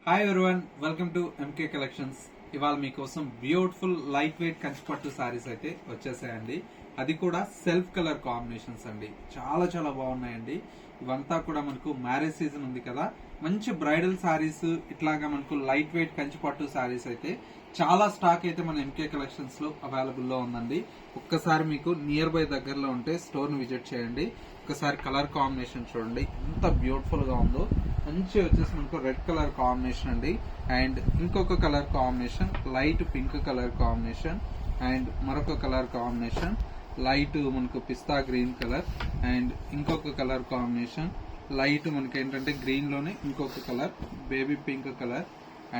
Hi everyone, welcome to MK collections. ఇవాళ మీకోసం beautiful light weight కంచిపట్టు సారీస్ అయితే వచ్చేసాయండి. అది కూడా సెల్ఫ్ కలర్ కాంబినేషన్స్ అండి. చాలా చాలా బాగున్నాయండి. ఇవంతా కూడా మనకు మ్యారేజ్ సీజన్ ఉంది కదా, మంచి బ్రైడల్ సారీస్, ఇట్లాగా మనకు లైట్ వెయిట్ కంచిపట్టు సారీస్ అయితే చాలా స్టాక్ అయితే మన ఎంకే కలెక్షన్స్ లో అవైలబుల్ లో ఉందండి. ఒక్కసారి మీకు నియర్ బై దగ్గరలో ఉంటే స్టోర్ ని విజిట్ చేయండి. ఒకసారి కలర్ కాంబినేషన్ చూడండి ఎంత బ్యూటిఫుల్ గా ఉందో. మంచి వచ్చేసి మనకు రెడ్ కలర్ కాంబినేషన్ అండి, అండ్ ఇంకొక colour combination light pink colour combination, and మరొక కలర్ కాంబినేషన్ లైట్ మనకు పిస్తా గ్రీన్ కలర్, అండ్ ఇంకొక కలర్ కాంబినేషన్ లైట్ మనకి ఏంటంటే గ్రీన్ లోనే ఇంకొక colour baby pink colour,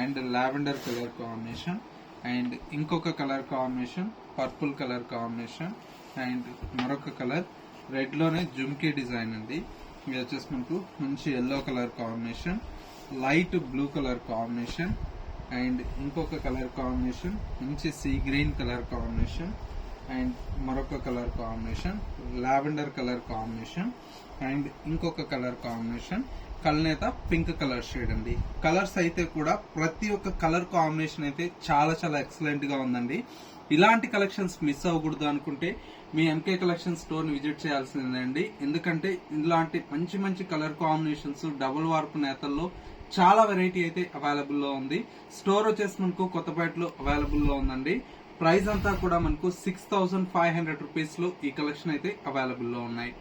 and lavender colour combination, and ఇంకొక colour combination purple colour combination, and మరొక colour red లోనే జుమ్కీ డిజైన్ అండి. ఇది వచ్చేసి మనకు మంచి yellow colour combination, light blue colour combination, and ఇంకొక కలర్ కాంబినేషన్ మంచి sea green colour combination, and మరొక colour combination lavender colour combination, and ఇంకొక కలర్ కాంబినేషన్ కల్నేత పింక్ కలర్ షేడ్ అండి. కలర్స్ అయితే కూడా ప్రతి ఒక్క కలర్ కాంబినేషన్ అయితే చాలా చాలా ఎక్సలెంట్ గా ఉందండి. ఇలాంటి కలెక్షన్స్ మిస్ అవ్వకూడదు అనుకుంటే మీ ఎంకే కలెక్షన్ స్టోర్ ని విజిట్ చేయాల్సిందండి. ఎందుకంటే ఇలాంటి మంచి మంచి కలర్ కాంబినేషన్స్ డబుల్ వార్పు నేతల్లో చాలా వెరైటీ అయితే అవైలబుల్ లో ఉంది. స్టోర్ వచ్చేసి మనకు కొత్తపేటలో అవైలబుల్ లో ఉందండి. ప్రైస్ అంతా కూడా మనకు 6,500 రూపీస్ లో ఈ కలెక్షన్ అయితే అవైలబుల్ లో ఉన్నాయి.